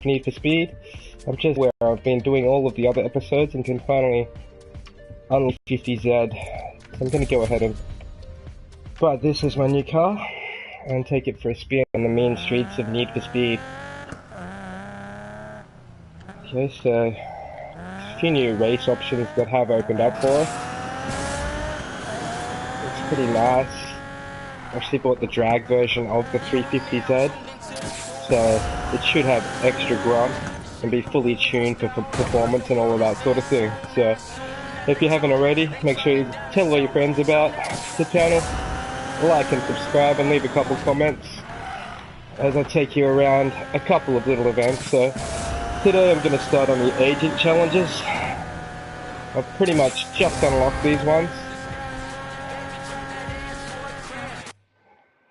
Need for Speed. I'm just where I've been doing all of the other episodes and can finally unlock 50Z. So I'm going to go ahead and buy this as my new car and take it for a spin on the mean streets of Need for Speed. Okay, so a few new race options that have opened up for us. It's pretty nice. I actually bought the drag version of the 350Z, so it should have extra grunt and be fully tuned for performance and all of that sort of thing. So if you haven't already, make sure you tell all your friends about the channel, like and subscribe, and leave a couple comments as I take you around a couple of little events. So today I'm going to start on the agent challenges. I've pretty much just unlocked these ones.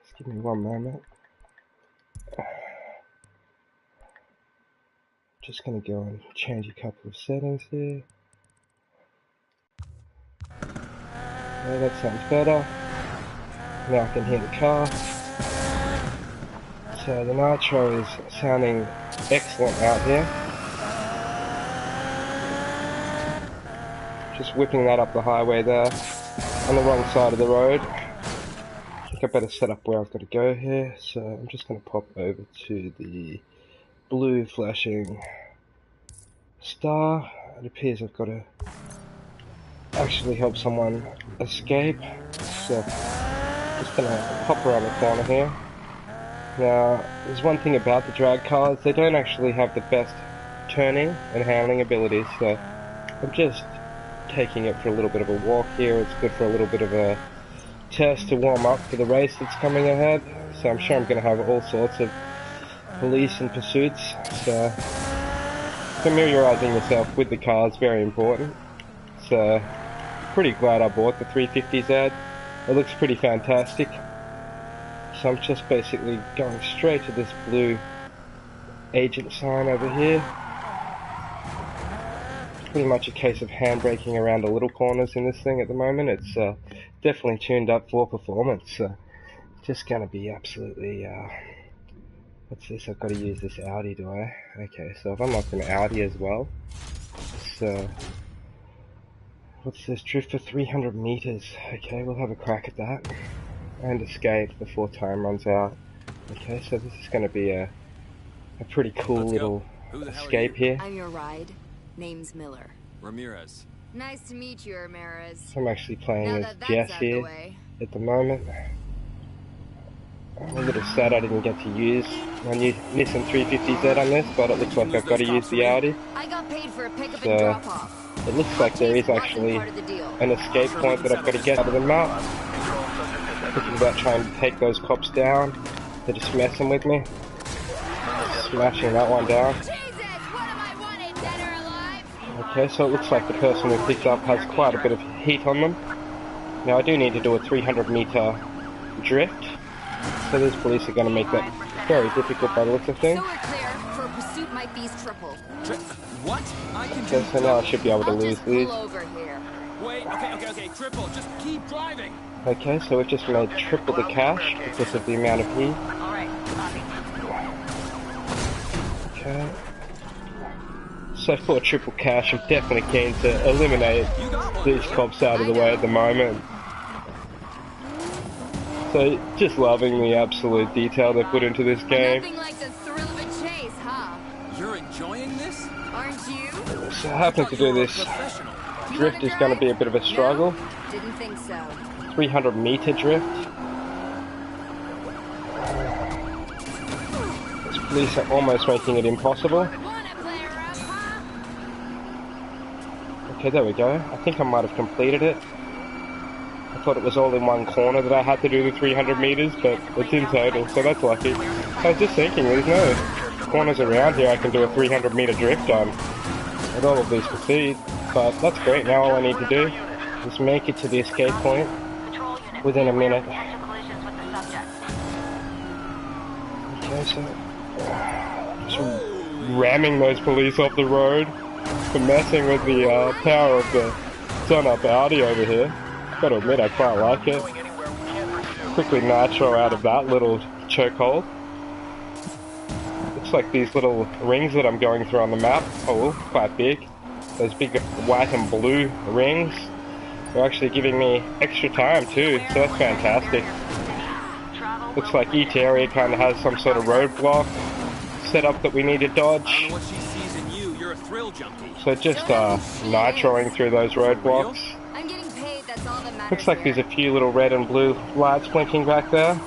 Just give me one moment. Just going to go and change a couple of settings here. Yeah, that sounds better. Now I can hear the car. So the nitro is sounding excellent out here. Just whipping that up the highway there, on the wrong side of the road. I think I better set up where I've got to go here. So I'm just going to pop over to the blue flashing star. It appears I've got to actually help someone escape. So just going to pop around the corner here. Now, there's one thing about the drag cars, they don't actually have the best turning and handling abilities, so I'm just taking it for a little bit of a walk here. It's good for a little bit of a test to warm up for the race that's coming ahead. So I'm sure I'm going to have all sorts of police and pursuits, so familiarizing yourself with the car is very important. So pretty glad I bought the 350Z. It looks pretty fantastic. So I'm just basically going straight to this blue agent sign over here. It's pretty much a case of handbraking around the little corners in this thing at the moment. It's definitely tuned up for performance. So just going to be absolutely... what's this? I've got to use this Audi, do I? Okay, so I've unlocked an Audi as well. So what's this? Drift for 300 meters. Okay, we'll have a crack at that. And escape before time runs out. Okay, so this is going to be a pretty cool little escape here. I'm your ride. Name's Miller. Ramirez. Nice to meet you, Ramirez. So I'm actually playing as Jess here at the moment. I'm a little sad I didn't get to use my new Nissan 350Z on this, but it looks like I've got to use the Audi. I got paid for a pickup and drop off. It looks like there is actually an escape point that I've got to get out of the map. Thinking about trying to take those cops down. They're just messing with me. Smashing that one down. Okay, so it looks like the person we picked up has quite a bit of heat on them. Now I do need to do a 300-meter drift. So these police are going to make that very difficult by the looks of things. What? Okay, so now I should be able to lose these. Wait, okay, triple, just keep driving. Okay, so we've just made triple the cash because of the amount of heat. Okay. So for triple cash, I'm definitely keen to eliminate these cops out of the way at the moment. So just loving the absolute detail they put into this game. Nothing like the thrill of a chase, huh? You're enjoying this? Aren't you? So having to do this drift is going to be a bit of a struggle. No, didn't think so. 300-meter drift. These police are almost making it impossible. Okay, there we go. I think I might have completed it. I thought it was all in one corner that I had to do the 300 meters, but it's in total, so that's lucky. I was just thinking, there's no corners around here I can do a 300-meter drift on with all of these pursuits, but that's great. Now all I need to do is make it to the escape point within a minute. Okay, so just ramming those police off the road for messing with the power of the sun-up Audi over here. Gotta admit, I quite like it. Quickly nitro out of that little chokehold. looks like these little rings that I'm going through on the map, oh, quite big. Those big white and blue rings are actually giving me extra time too, so that's fantastic. Looks like each area kind of has some sort of roadblock set up that we need to dodge. I don't know what she sees in you. You're a thrill junkie. So just nitroing through those roadblocks. I'm getting paid, that's all that matters. Looks like there's a few little red and blue lights blinking back there.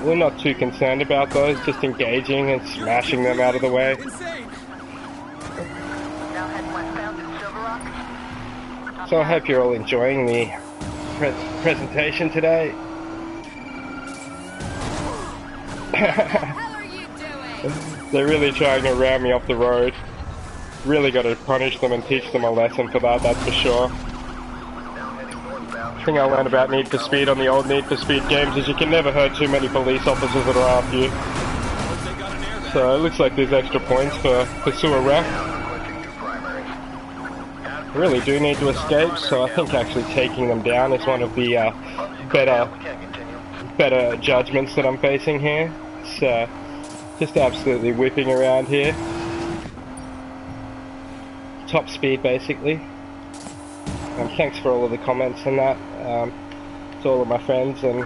We're not too concerned about those, just engaging and smashing them out of the way. So I hope you're all enjoying the presentation today. How are you doing? They're really trying to ram me off the road. Really got to punish them and teach them a lesson for that, that's for sure. The thing I learned about Need for Speed on the old Need for Speed games is you can never hurt too many police officers that are after you. So it looks like there's extra points for pursue a wreck. I really do need to escape, so I think actually taking them down is one of the better judgments that I'm facing here. So just absolutely whipping around here. Top speed basically. Thanks for all of the comments and that, to all of my friends and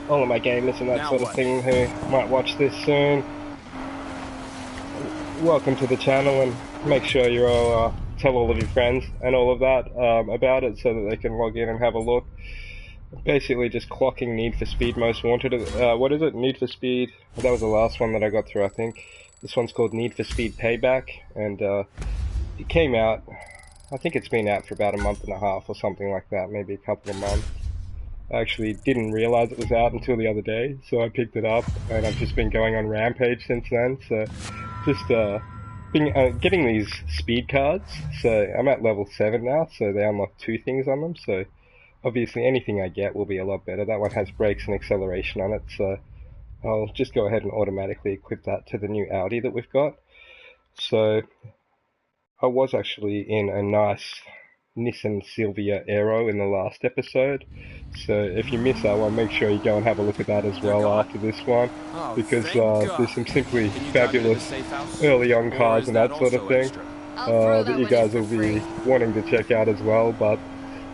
all of my gamers and that sort of thing who might watch this soon. Welcome to the channel, and make sure you all tell all of your friends and all of that about it so that they can log in and have a look. Basically just clocking Need for Speed Most Wanted. What is it? Need for Speed. That was the last one that I got through, I think. This one's called Need for Speed Payback, and it came out, I think it's been out for about a month and a half or something like that, maybe a couple of months. I actually didn't realize it was out until the other day, so I picked it up, and I've just been going on Rampage since then, so just getting these speed cards. So I'm at level 7 now, so they unlock 2 things on them, so obviously anything I get will be a lot better. That one has brakes and acceleration on it, so I'll just go ahead and automatically equip that to the new Audi that we've got. So I was actually in a nice Nissan Silvia Aero in the last episode, so if you missed that one, make sure you go and have a look at that as well after this one, because there's some simply fabulous early on cars and that sort of thing that you guys will be wanting to check out as well. But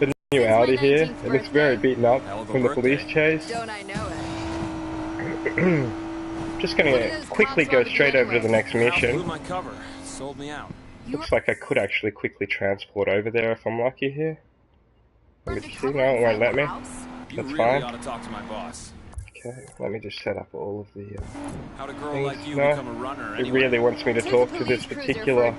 the new Audi here, and it's very beaten up from the police chase. Don't I know it? Just gonna quickly go straight over to the next mission. Sold me out. Looks like I could actually quickly transport over there if I'm lucky here. Let me see. No, it won't let me. That's fine. Okay, let me just set up all of the things. No, it really wants me to talk to this particular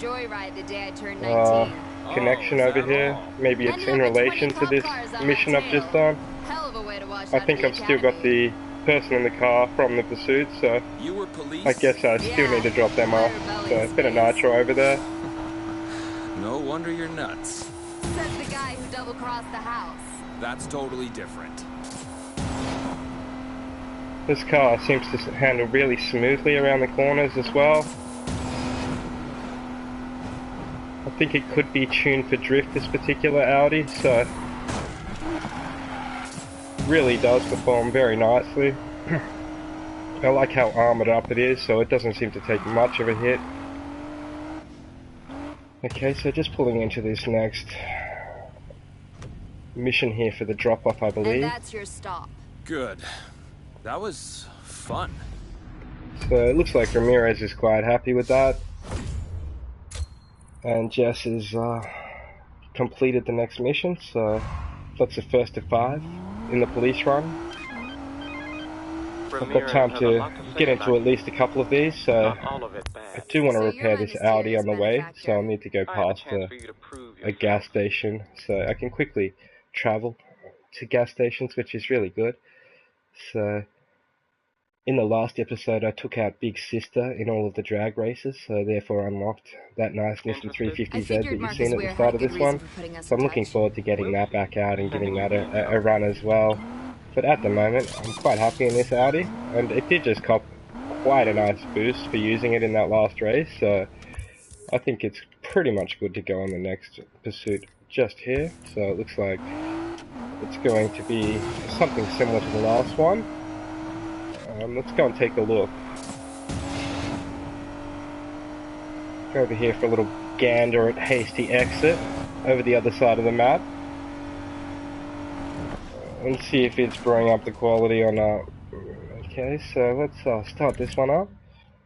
connection over here. Maybe it's in relation to this mission I've just done. I think I've still got the person in the car from the pursuit, so I guess I still need to drop them off. So a bit of nitro over there. No wonder you're nuts. Says the guy who double-crossed the house. That's totally different. This car seems to handle really smoothly around the corners as well. I think it could be tuned for drift, this particular Audi, so really does perform very nicely. I like how armoured up it is, so it doesn't seem to take much of a hit. Okay, so just pulling into this next mission here for the drop-off, I believe. And that's your stop. Good. That was fun. So it looks like Ramirez is quite happy with that. And Jess has completed the next mission, so that's the first of 5 in the police run. I've got time to get into at least a couple of these, so I do want to repair this Audi on the way, so I'll need to go past a gas station, so I can quickly travel to gas stations, which is really good. So in the last episode I took out Big Sister in all of the drag races, so therefore unlocked that nice Nissan 350Z that you've seen at the start of this one. So I'm looking forward to getting that back out and giving that a run as well. But at the moment I'm quite happy in this Audi, and it did just cop quite a nice boost for using it in that last race, so I think it's pretty much good to go on the next pursuit just here. So it looks like it's going to be something similar to the last one. Let's go and take a look. Go over here for a little gander at Hasty Exit over the other side of the map. And see if it's bringing up the quality or not. Okay, so let's start this one up.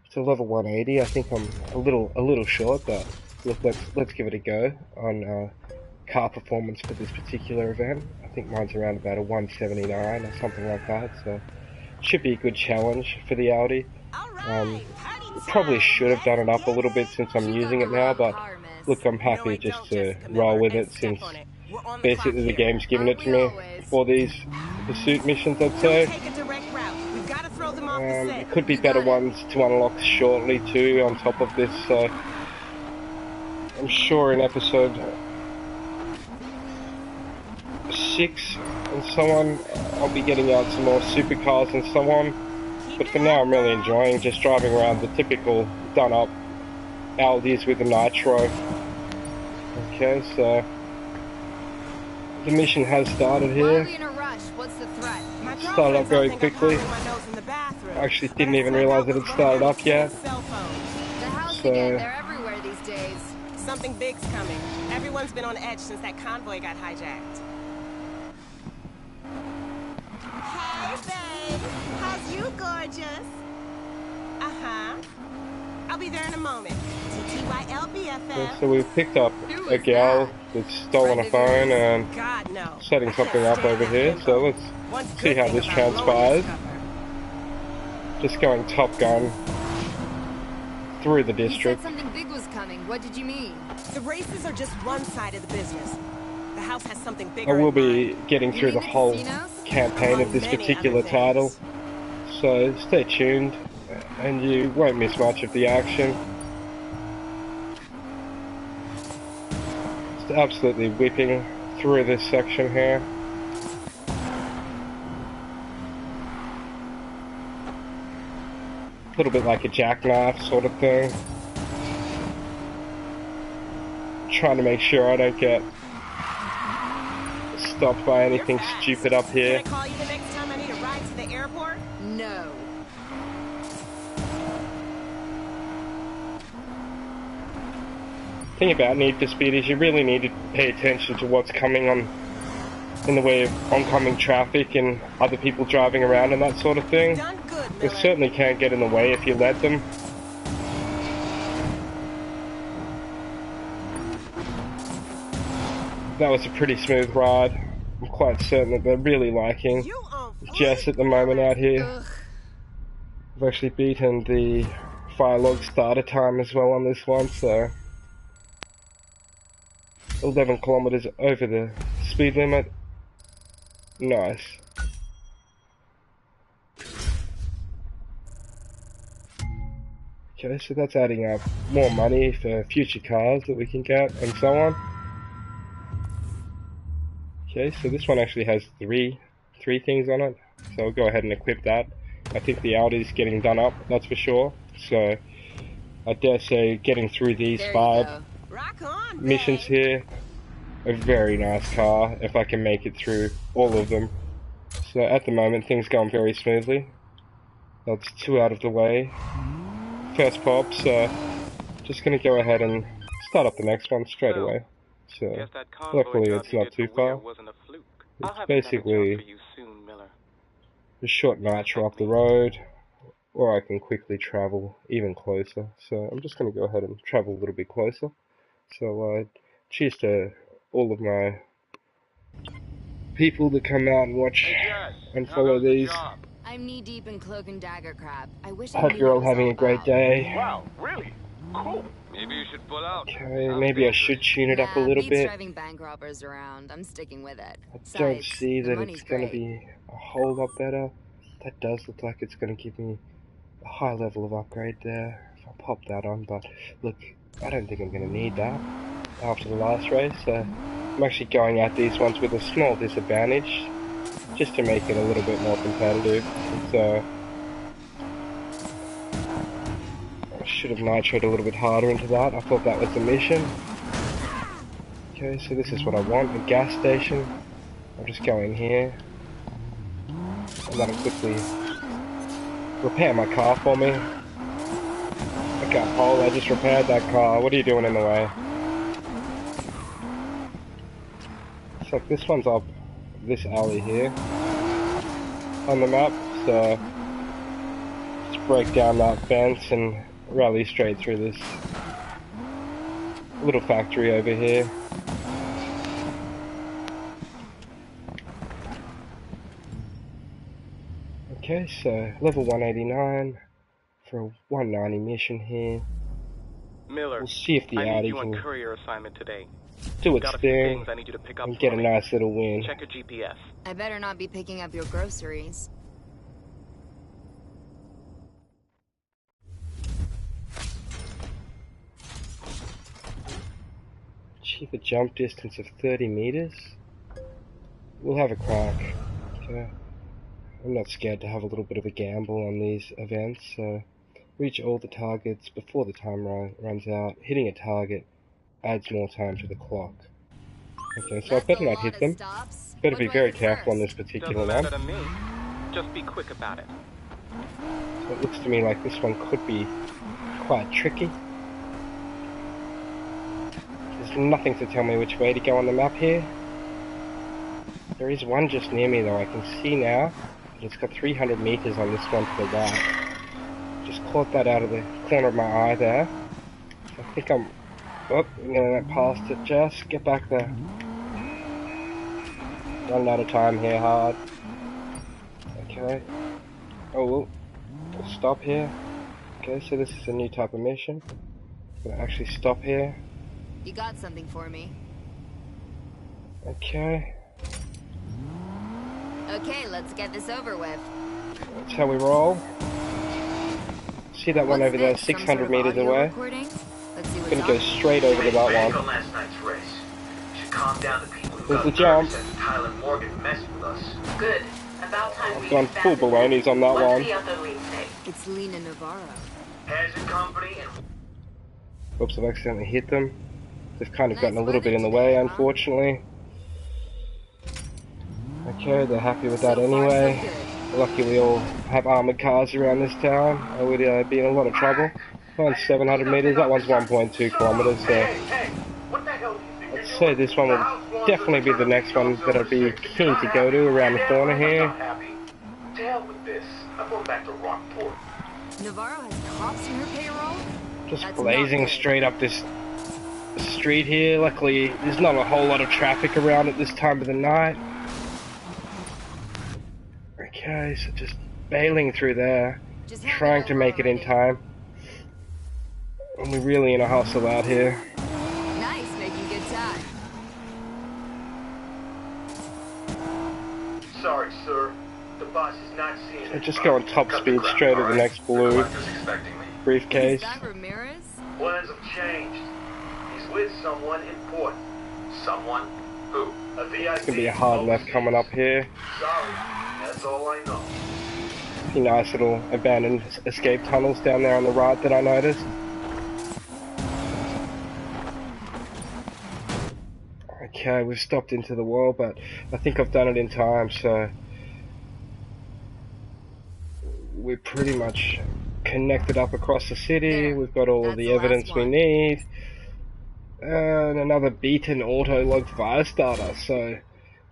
It's a level 180. I think I'm a little short, but look, let's give it a go on car performance for this particular event. I think mine's around about a 179 or something like that. So should be a good challenge for the Audi. Probably should have done it up a little bit since I'm using it now, but look, I'm happy just to roll with it since basically the game's giving it to me for these pursuit missions, I'd say. There could be better ones to unlock shortly too on top of this, so I'm sure in episode 6 and so on I'll be getting out some more supercars and so on, but for now I'm really enjoying just driving around the typical done up Audis with the nitro. Okay, so the mission has started here. Started up very quickly. I actually didn't even realize that it started up yet. So they're everywhere these days. Something big's coming. Everyone's been on edge since that convoy got hijacked. Hey, babe. How's you, gorgeous? Uh-huh. I'll be there in a moment. TTYLBFF. So we've picked up a gal that's stolen a phone and setting something up over here. So let's see how this transpires. Just going Top Gun through the district. You said something big was coming. What did you mean? The races are just one side of the business. The house has something bigger. I will be getting through the whole campaign of this particular title. So stay tuned and you won't miss much of the action. Just absolutely whipping through this section here. A little bit like a jackknife sort of thing. Trying to make sure I don't get stopped by anything stupid up here. Can I call you the next time I need a ride to the airport? No. The thing about Need for Speed is you really need to pay attention to what's coming on in the way of oncoming traffic and other people driving around and that sort of thing. They certainly can't get in the way if you let them. That was a pretty smooth ride. I'm quite certain that they're really liking Jess at the moment out here. I've actually beaten the fire log starter time as well on this one, so 11 kilometers over the speed limit. Nice. Okay, so that's adding up more money for future cars that we can get and so on. Okay, so this one actually has three things on it, so I'll go ahead and equip that. I think the Audi's getting done up, that's for sure. So I dare say getting through these 5 missions here, a very nice car if I can make it through all of them. So at the moment things going very smoothly. That's 2 out of the way. First pop, so just gonna go ahead and start up the next one straight away. So luckily it's not too far. It's basically a short nitro up the road, or I can quickly travel even closer. So I'm just gonna go ahead and travel a little bit closer. So cheers to all of my people that come out and watch and follow these. I'm knee deep in cloak and dagger crap. I wish Hope you're all having a great day. Wow, really? Cool. Maybe you should pull out. Okay, maybe I should tune it up a little bit. Driving bank robbers around. I'm sticking with it. I don't see that it's going to be a whole lot better. That does look like it's going to give me a high level of upgrade there. If I pop that on, but look, I don't think I'm going to need that after the last race. I'm actually going at these ones with a small disadvantage, just to make it a little bit more competitive. So I should have nitroed a little bit harder into that. I thought that was the mission. Okay, so this is what I want, a gas station. I'll just go in here, and that'll quickly repair my car for me? Okay, Paul, I just repaired that car. What are you doing in the way? It's like this one's up this alley here on the map, so let's break down that fence and rally straight through this little factory over here. Okay, so level 189 for a 190 mission here. Miller, We'll see if the I need Audi you on can courier assignment today. do its Got a few thing things I need you to pick up and for get a me. nice little win. Check your GPS. I better not be picking up your groceries. Achieve a jump distance of 30 meters. We'll have a crack. Okay. I'm not scared to have a little bit of a gamble on these events, so reach all the targets before the time runs out. Hitting a target adds more time to the clock. Okay, so I That's better a not lot hit of them. stops. Better What be do I very hit careful on first? this particular Doesn't one. matter to me. Just be quick about it. So it looks to me like this one could be quite tricky. There's nothing to tell me which way to go on the map here. There is one just near me though. I can see now that it's got 300 meters on this one to the right. Just caught that out of the corner of my eye there. I think I'm... Oh, I'm gonna let past it just. Get back there. Running out of time here hard. Okay. Oh, we'll stop here. Okay, so this is a new type of mission. Gonna actually stop here. You got something for me. Okay. Okay, let's get this over with. That's how we roll. See that one What's over there, this, some 600 sort of meters audio away? recording? Let's see what's Gonna on go it. straight over to that Back one. on last night's race. You should calm down the people who There's got the jump. nervous after Tyler Morgan messed with us. Good. About time I've we gone full balonies on that What's one. the other lead say? It's Lena Navarro. Hazard company and Oops, I've accidentally hit them. They've kind of Nice gotten a little bit weather in the today, way, huh? unfortunately. Okay, they're happy with that So far, anyway. so good. Lucky we all have armoured cars around this town. I would be in a lot of trouble. That one's 700 meters, that one's 1.2 kilometers, so hey, what the hell do you think I'd you're say doing? this one The will house wants us definitely to be turn the up next one jobs that over I'd be 6. If you're keen not to go to happy, around the you're corner damn right here. I'm not happy. To hell with this. I'm going back to Rockport. Navarro has cops in her payroll? Just That's blazing not good. straight up this street here. Luckily, there's not a whole lot of traffic around at this time of the night. Okay, so just bailing through there, Just hand trying it to over make it in already. time. And we're really in a hustle out here. Nice, making good time. Sorry, sir. The boss is not seeing So it. just going top Cut the speed crap, straight at the alright? next blue The collector's expecting me. briefcase. Is that Ramirez? Plans have changed. He's with someone important. Someone? Who? A VIP. It's gonna be a hard left coming up here. Sorry, that's all I know. A few nice little abandoned escape tunnels down there on the right that I noticed. Okay, we've stopped into the wall, but I think I've done it in time, so we're pretty much connected up across the city. There. We've got all of That's the the last evidence we one. need. And another beaten auto-log fire starter, so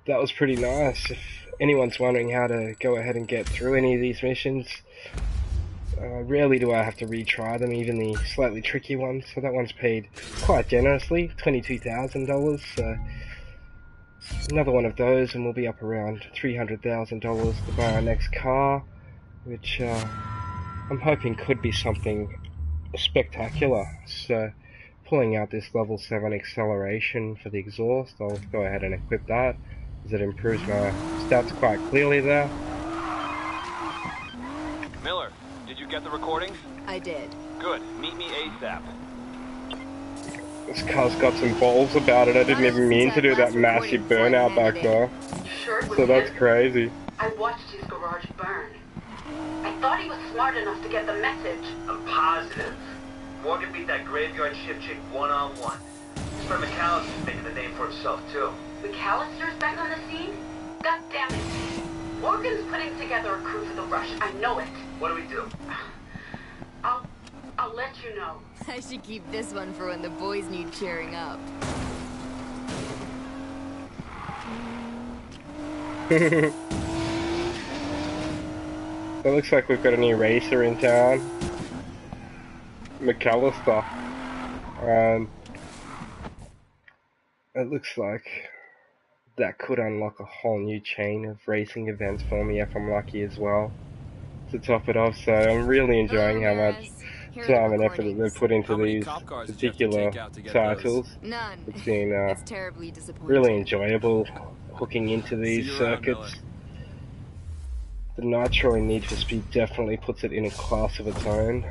that was pretty nice. If anyone's wondering how to go ahead and get through any of these missions, rarely do I have to retry them, even the slightly tricky ones. So that one's paid quite generously, $22,000. So another one of those, and we'll be up around $300,000 to buy our next car, which I'm hoping could be something spectacular. So pulling out this level 7 acceleration for the exhaust, I'll go ahead and equip that, as it improves my stats quite clearly there. Miller, did you get the recordings? I did. Good. Meet me ASAP. This car's got some balls about it. I didn't even mean to do that massive burnout back there. You sure it was So that's him? crazy. I watched his garage burn. I thought he was smart enough to get the message. I'm positive. Morgan beat that graveyard shift chick one-on-one. His friend McAllister's making the name for himself, too. McAllister's back on the scene? God damn it. Morgan's putting together a crew for the rush. I know it. What do we do? I'll let you know. I should keep this one for when the boys need cheering up. It looks like we've got a new racer in town. McAllister. It looks like that could unlock a whole new chain of racing events for me if I'm lucky as well, to top it off. So I'm really enjoying how much time and effort that they've put into these particular titles. None. It's been It's terribly disappointing. really enjoyable hooking into these circuits. The Nitro in Need for Speed definitely puts it in a class of its own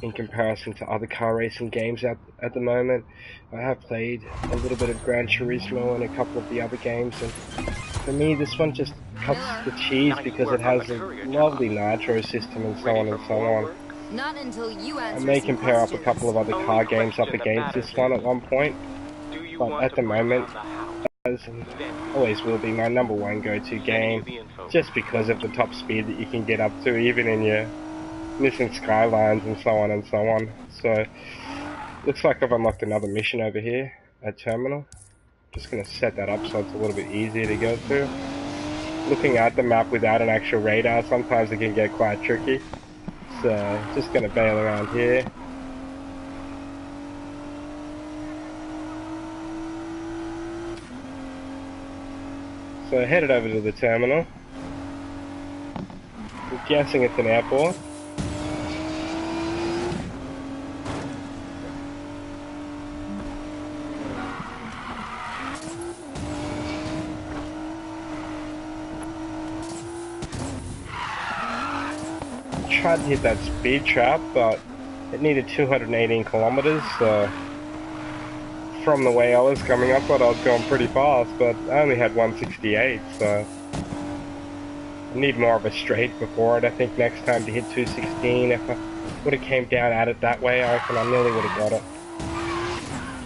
in comparison to other car racing games at the moment. I have played a little bit of Gran Turismo and a couple of the other games, and for me this one just cuts the cheese because it has a lovely Nitro system and so on and so on. Not until you I answer may some compare up a questions. couple of other car games up against this one at one point, but at the moment, as always will be my number one go-to game, just because of the top speed that you can get up to, even in your Nissan Skylines and so on and so on. So, looks like I've unlocked another mission over here at Terminal. Just going to set that up so it's a little bit easier to go through. Looking at the map without an actual radar, sometimes it can get quite tricky. So, just going to bail around here. So headed over to the terminal. I'm guessing it's an airport. Tried to hit that speed trap, but it needed 218 kilometers, so from the way I was coming, I thought I was going pretty fast, but I only had 168, so I need more of a straight before it. I think next time to hit 216, if I would have came down at it that way, I reckon I nearly would have got it.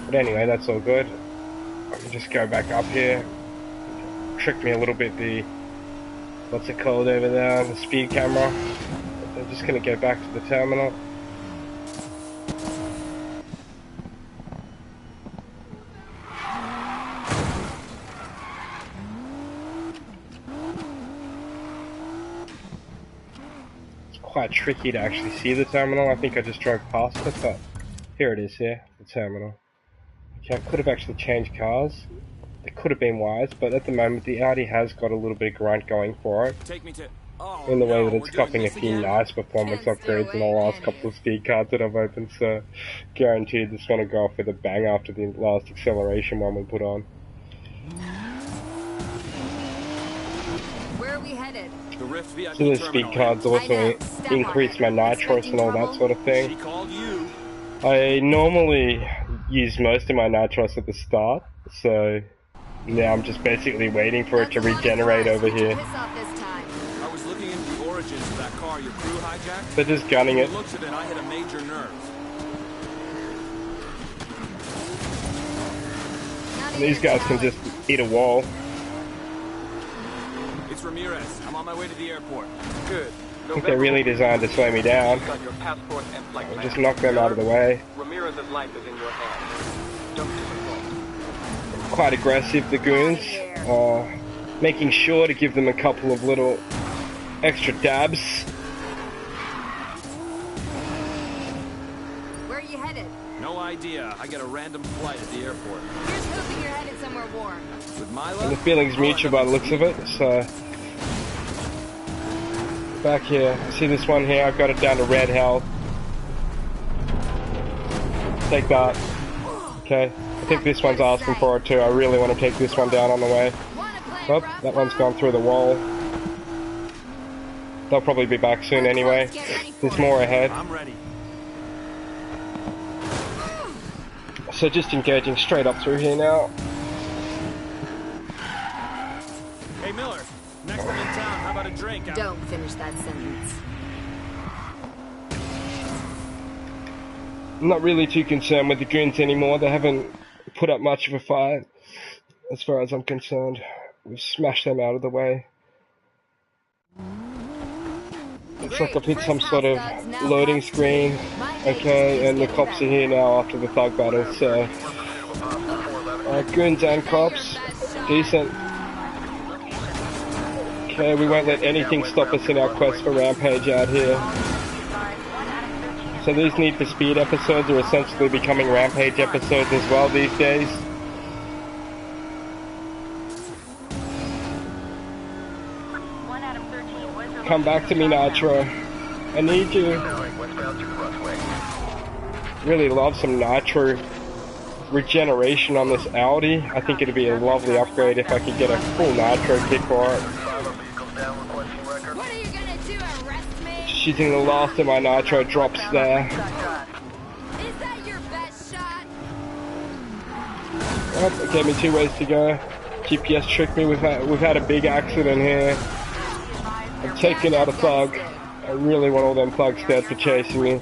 But anyway, that's all good. I can just go back up here. Tricked me a little bit, the, what's it called over there, the speed camera. I'm just going to go back to the terminal. Quite tricky to actually see the terminal. I think I just drove past it, but here it is here, the terminal. Okay, I could have actually changed cars. It could have been wise, but at the moment the Audi has got a little bit of grunt going for it. Take me to... In the way that it's copying a few nice performance upgrades in the last couple of speed cards that I've opened, so guaranteed this one will go off with a bang after the last acceleration one we put on. Where are we headed? The Rift VIP So the speed cards also increase my nitros and all that sort of She thing. called you. I normally use most of my nitros at the start, so now I'm just basically waiting for it to regenerate over here. I was looking into the origins of that car your crew hijacked. They're just gunning it. From the looks of it, I hit a major nerve. These guys can just eat a wall. It's Ramirez. I'm on my way to the airport. Good. I think they're really designed to slow me down. Got your passport and flight plan. Just knock them out of the way. Ramirez's life is in your hands. Don't disappoint. Quite aggressive, the goons. Making sure to give them a couple of little extra dabs. Where are you headed? No idea. I get a random flight at the airport. Here's hoping you're headed somewhere warm. With my And luck, the feeling's mutual by the looks of it, so... Back here, see this one here, I've got it down to red health. Take that. Okay, I think this one's asking for it too. I really want to take this one down on the way. Well, that one's gone through the wall. They'll probably be back soon anyway. There's more ahead. I'm ready. So just engaging straight up through here now. Hey Miller, next time in town, how about a drink? Don't finish that sentence. I'm not really too concerned with the goons anymore. They haven't put up much of a fight, as far as I'm concerned. We've smashed them out of the way. Looks like I've hit some sort of loading screen. Okay, and the cops are here now after the thug battle, so... goons and cops. Decent. Okay, we won't let anything stop us in our quest for Rampage out here. So these Need for Speed episodes are essentially becoming Rampage episodes as well these days. Come back to me, Nitro. I need you. Really love some Nitro regeneration on this Audi. I think it'd be a lovely upgrade if I could get a full Nitro kit for it. What are you gonna do, arrest me? Just using the last of my Nitro drops there. Is that your best shot? Oh, it gave me 2 ways to go. GPS tricked me. We've had a big accident here. I'm taking out a thug. I really want all them thugs dead for chasing me.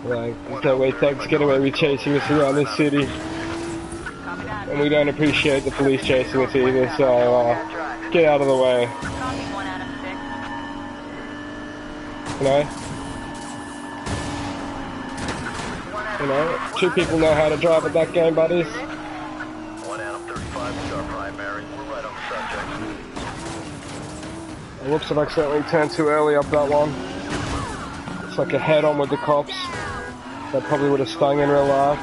Like, there's no way thugs get away with chasing us around this city. And we don't appreciate the police chasing us either, so get out of the way. You know, 2 people know how to drive at that game, buddies. 1 Adam 35 is our primary. We're right on the subject. Whoops, I've accidentally turned too early up that one. It's like a head-on with the cops. That probably would have stung in real life.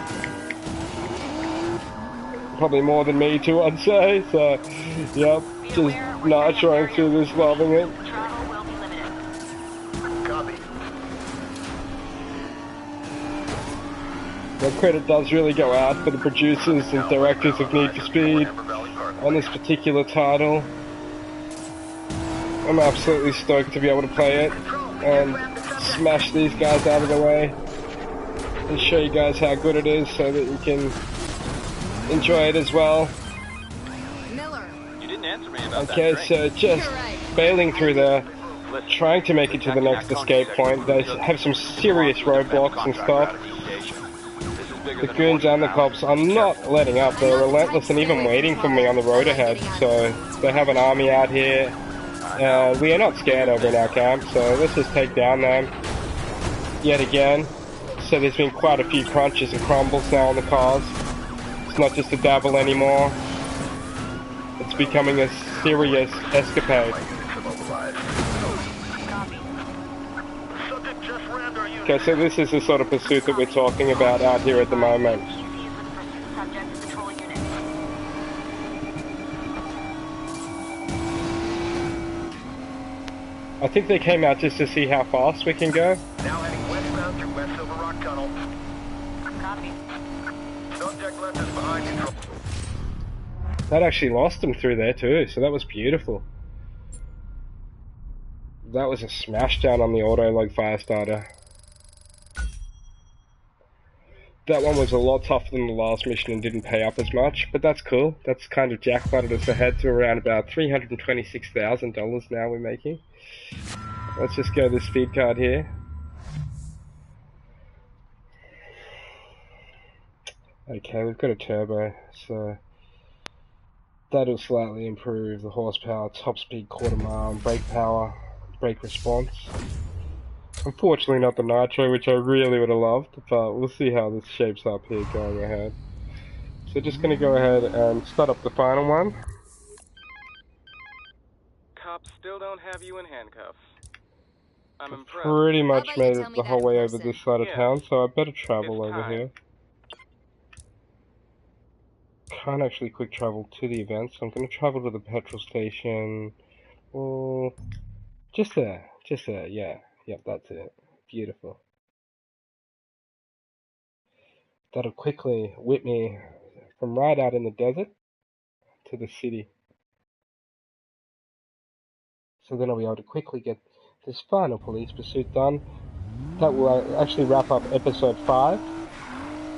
Probably more than me too, I'd say. So, yep, just nitroing through this, loving it. Copy. The credit does really go out for the producers and directors of Need for Speed on this particular title. I'm absolutely stoked to be able to play it and smash these guys out of the way and show you guys how good it is so that you can enjoy it as well. Miller. You didn't answer me about Okay, that so just bailing through there, trying to make it to the next escape point. They have some serious roadblocks and stuff. The goons and the cops are not letting up. They're relentless and even waiting for me on the road ahead. So they have an army out here. We are not scared over in our camp, so let's just take down them yet again. So there's been quite a few crunches and crumbles now on the cars. It's not just a dabble anymore. It's becoming a serious escapade. Okay, so this is the sort of pursuit that we're talking about out here at the moment. I think they came out just to see how fast we can go. Now heading westbound through West Silver Rock Tunnel. Copy. Subject left is behind you. That actually lost them through there too, so that was beautiful. That was a smashdown on the auto log fire starter. That one was a lot tougher than the last mission and didn't pay up as much, but that's cool. That's kind of jackpotted us ahead to around about $326,000 now we're making. Let's just go this speed card here. Okay, we've got a turbo, so that'll slightly improve the horsepower, top speed, quarter mile, brake power, brake response. Unfortunately not the nitro, which I really would have loved, but we'll see how this shapes up here going ahead. So just going to go ahead and start up the final one. Cops still don't have you in handcuffs. I'm impressed. Pretty much How about you made tell it me the that whole in way over person? this side of Yeah. town, so I better travel It's over time. here. Can't actually quick travel to the event, so I'm going to travel to the petrol station. Well, just there, yeah. Yep, that's it. Beautiful. That'll quickly whip me from right out in the desert to the city. So then I'll be able to quickly get this final police pursuit done. That will actually wrap up episode 5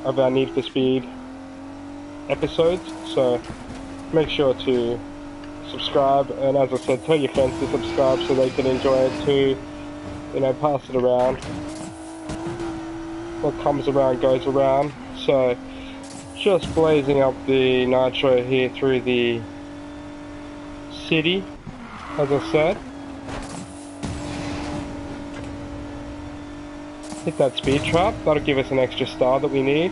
of our Need for Speed episodes. So make sure to subscribe, and as I said, tell your friends to subscribe so they can enjoy it too. You know, pass it around. What comes around goes around. So just blazing up the nitro here through the city, as I said. Hit that speed trap. That'll give us an extra star that we need.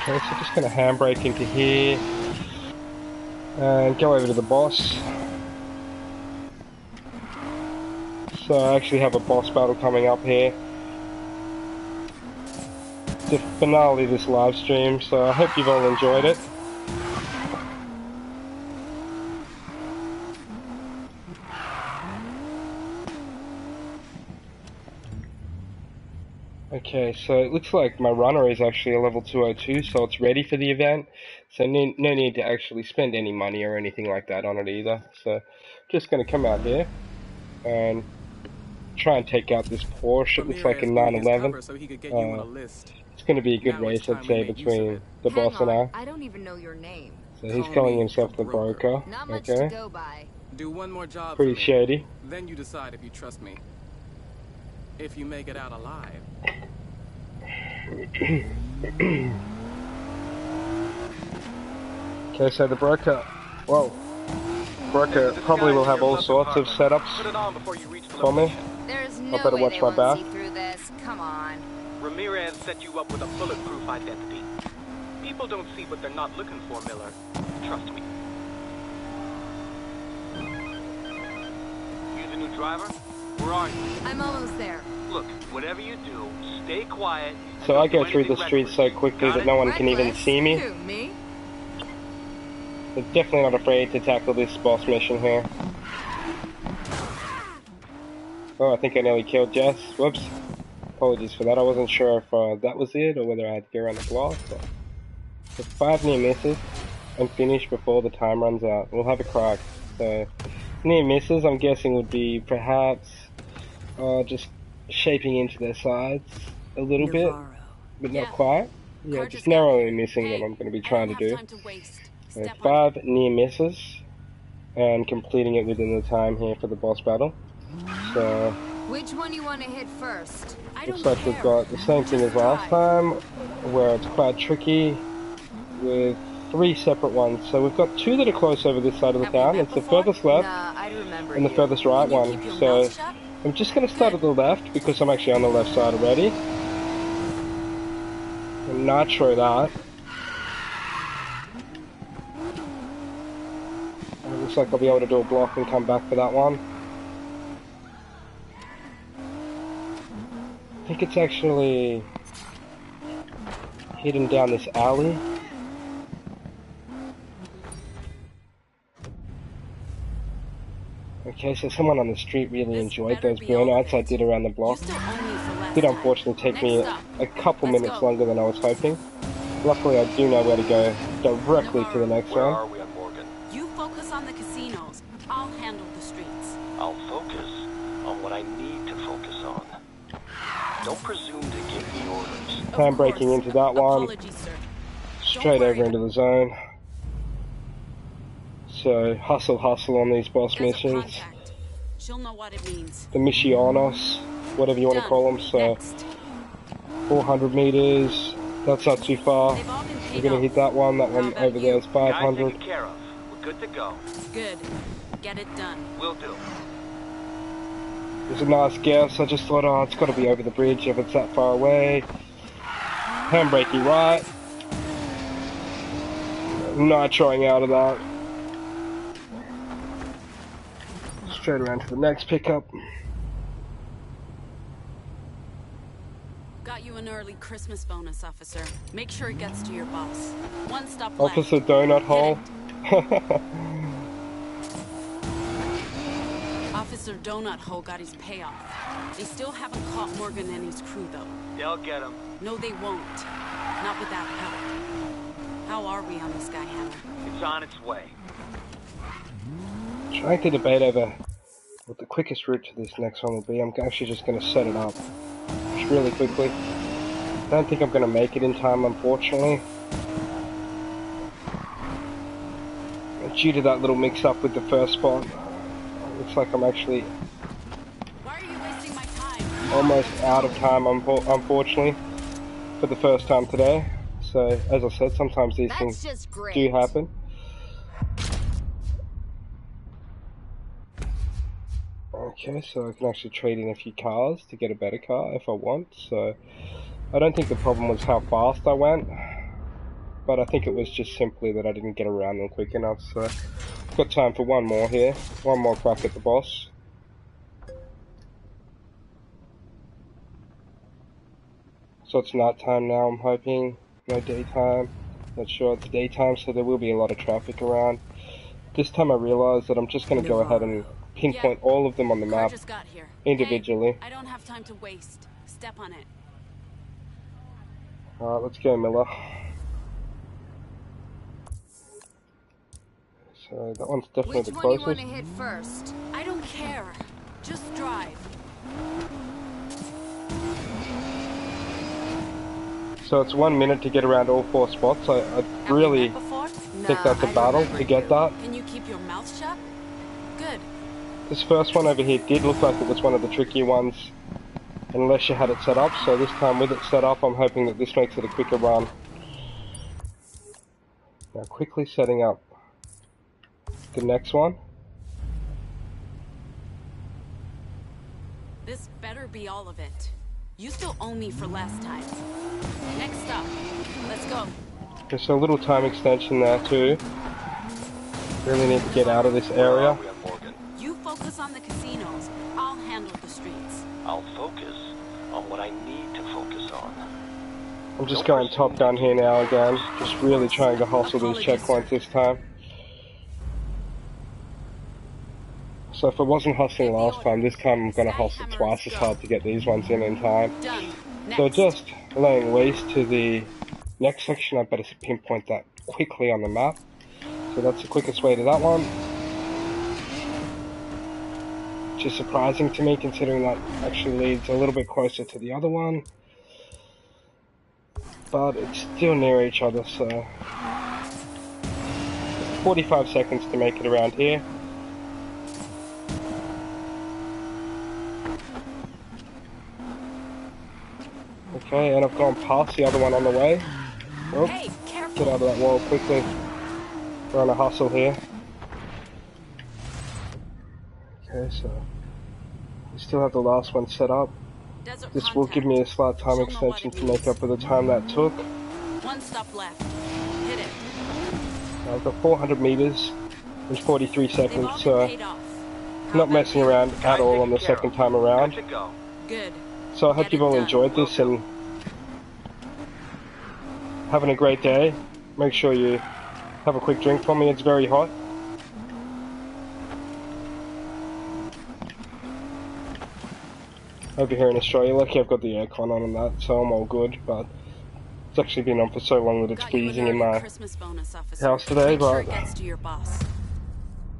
Okay, so just gonna handbrake into here and go over to the boss. So I actually have a boss battle coming up here to finale this live stream, so I hope you've all enjoyed it. Okay, so it looks like my runner is actually a level 202, so it's ready for the event. So no need to actually spend any money or anything like that on it either. So just going to come out here and try and take out this Porsche. It looks like a 911. So he could get you on a list. It's going to be a good Now it's race, I'd time say, we make use of between it. the Hang boss and on, I. I don't even know your name. So he's Call calling me himself the the broker. Not much to Okay, go by. Do one more job pretty for me. shady. Then you decide if you trust me. If you make it out alive. Okay, so the broker, whoa, broker probably will have all sorts of setups Put it on before you reach the for me. location. There's no better way watch they my won't back. see through this. Come on. Ramirez set you up with a bulletproof identity. People don't see what they're not looking for, Miller. Trust me. You the new driver? Where are you? I'm almost there. Look, whatever you do, stay quiet. and So I don't do go through the anything streets so reckless. quickly Got that it? no one can even Reckless? see me. Who, me? They're definitely not afraid to tackle this boss mission here. Oh, I think I nearly killed Jess. Whoops. Apologies for that. I wasn't sure if that was it or whether I had to go around the block. But with 5 near misses and finish before the time runs out. We'll have a crack. So near misses, I'm guessing, would be perhaps just shaping into their sides a little bit, but not quite. Yeah, just narrowly missing them. I'm going to be trying to do. So 5 near misses and completing it within the time here for the boss battle. So Which one you want to hit first? looks like we've got the same thing as last time, where it's quite tricky with 3 separate ones. So we've got 2 that are close over this side of the town. It's the furthest left Nah, I remember and the you. furthest right one. So I'm just going to start at the left because I'm actually on the left side already. And nitro that. And it looks like I'll be able to do a block and come back for that one. I think it's actually hidden down this alley. Okay, so someone on the street really enjoyed those burnouts I did around the block. It did unfortunately take me a couple minutes longer than I was hoping. Luckily I do know where to go directly to the next Where one. are we on Morgan? You focus on the casinos. I'll handle the streets. I'll focus on what I need to focus on. Don't presume to give me orders. Handbraking into that one. Apologies, sir. Straight over into the zone. So hustle on these boss There's a missions. contact. She'll know what it means. The missionos, whatever you want to call them. So Next. 400 meters. That's not too far. They've all been We're paid gonna off. hit that one. That How one about over there is you? Guys 500. taken care of. We're good to go. Good. Get it done. Will do. It was a nice guess. I just thought, oh, it's got to be over the bridge if it's that far away. Handbraking right. Nitroing out of that. Straight around to the next pickup. Got you an early Christmas bonus, officer. Make sure it gets to your boss. One stop left. Officer Donut Hole. Officer Donut Hole got his payoff. They still haven't caught Morgan and his crew, though. They'll get him. No, they won't. Not without help. How are we on this guy, Hammer? It's on its way. Trying to debate over what the quickest route to this next one will be. I'm actually just going to set it up just really quickly. Don't think I'm going to make it in time, unfortunately. Due to that little mix-up with the first spot, looks like I'm actually Why are you wasting my time? almost out of time, unfortunately, for the first time today. So, as I said, sometimes these That's things just great. do happen. Okay, so I can actually trade in a few cars to get a better car if I want, so I don't think the problem was how fast I went, but I think it was just simply that I didn't get around them quick enough, so I've got time for one more here, one more crack at the boss. So it's night time now, I'm hoping, no daytime, not sure it's daytime, so there will be a lot of traffic around. This time I realised that I'm just going to go ahead and pinpoint all of them on the Car map just got here. individually. Hey, I don't have time to waste. Step on it. Alright, let's go, Miller. So that one's definitely Which the one you closest. want to hit first? I don't care. Just drive. So it's 1 minute to get around all 4 spots. I Have we really met before? think that's a battle to get that. Can you keep your mouth shut? Good. This first one over here did look like it was one of the trickier ones, unless you had it set up. So this time with it set up, I'm hoping that this makes it a quicker run. Now quickly setting up the next one. This better be all of it. You still owe me for last time. Next stop. Let's go. Just a little time extension there too. Really need to get out of this area. You focus on the casinos. I'll handle the streets. I'll focus on what I need to focus on. I'm just going top gun here now again. Just really trying to hustle these checkpoints this time. So if it wasn't hustling last time, this time I'm going to hustle twice as hard to get these ones in time. Done. So Next. just laying waste to the next section, I better pinpoint that quickly on the map. So that's the quickest way to that one. Which is surprising to me considering that actually leads a little bit closer to the other one. But it's still near each other, so 45 seconds to make it around here. Okay, and I've gone past the other one on the way. Oh, Hey, careful. get out of that wall quickly. We're on a hustle here. Okay, so we still have the last one set up. Desert This will give me a slight time She'll know what extension it to make means. up for the time that took. One stop left. Hit it. I've got 400 meters in 43 They've seconds, all been so paid off. How not about messing you? around at all on the second time around. Good to go. Good. So I hope Get you've it all done. enjoyed this and having a great day. Make sure you have a quick drink for me, it's very hot. Over here in Australia, lucky I've got the aircon on and that, so I'm all good, but it's actually been on for so long that it's Got you freezing in another my Christmas bonus, officer. house today, Make sure but it gets to your boss.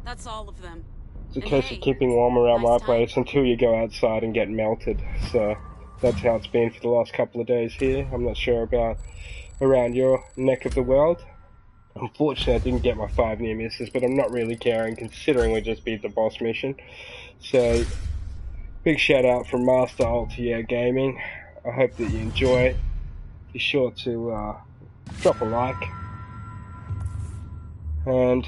That's all of them. it's a And case hey, of keeping warm around my last time- place until you go outside and get melted, so that's how it's been for the last couple of days here. I'm not sure about around your neck of the world. Unfortunately, I didn't get my 5 near misses, but I'm not really caring considering we just beat the boss mission. So, big shout out from Master Ultiair Gaming. I hope that you enjoy. Be sure to drop a like. And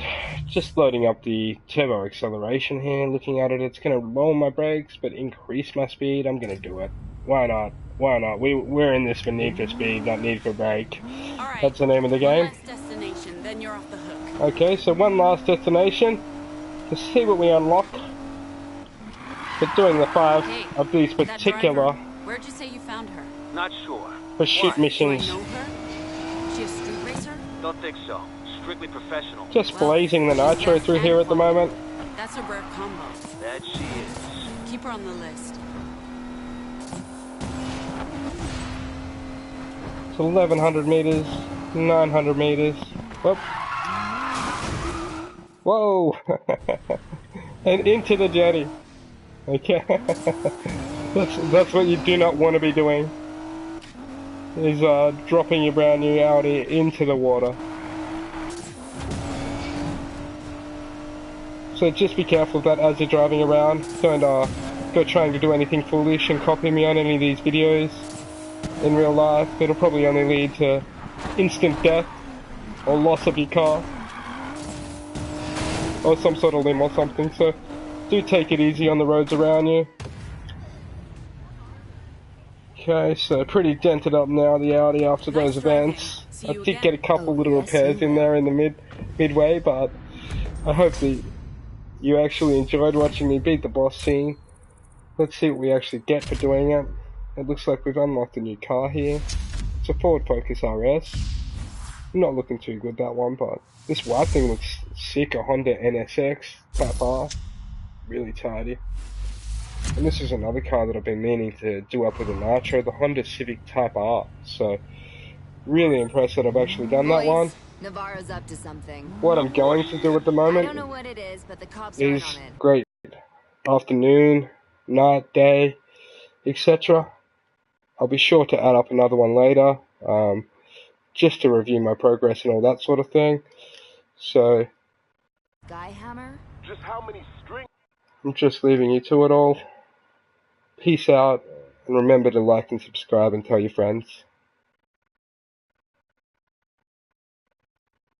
just loading up the turbo acceleration here, looking at it, it's going to lower my brakes, but increase my speed. I'm going to do it. Why not? Why not? We're in this for Need for Speed, not Need for Brake. All right. That's the name of the game. One last destination, then you're off the hook. Okay, so one last destination to see what we unlock. But doing the 5 Hey, of these that particular driver, where'd you say you found her? Not sure. pursuit Why? Do I missions. know her? She a street racer? Don't think so. Strictly professional. Just Well, blazing the she's nitro fast through and here at the fun. moment. That's a rare combo. That she is. Keep her on the list. It's 1100 meters, 900 meters. Whoop. Whoa! And into the jetty. Okay. that's what you do not want to be doing. Is dropping your brand new Audi into the water. So just be careful of that as you're driving around. Don't go trying to do anything foolish and copy me on any of these videos. In real life, it'll probably only lead to instant death or loss of your car or some sort of limb or something. So do take it easy on the roads around you. Okay, so pretty dented up now, the Audi, after those events. I did get a couple little repairs in there in the midway, but I hope that you actually enjoyed watching me beat the boss scene. Let's see what we actually get for doing it. It looks like we've unlocked a new car here. It's a Ford Focus RS. I'm not looking too good, that one, but this white thing looks sick, a Honda NSX Type R. Really tidy. And this is another car that I've been meaning to do up with a Nitro, the Honda Civic Type R. So, really impressed that I've actually done that one. Navarro's up to something. What I'm going to do at the I moment don't know what it is, but the cops are in is on it. great. Afternoon, night, day, etc. I'll be sure to add up another one later, just to review my progress and all that sort of thing. So, Skyhammer? Just how many strings? I'm just leaving you to it all. Peace out, and remember to like and subscribe and tell your friends.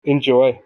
Enjoy.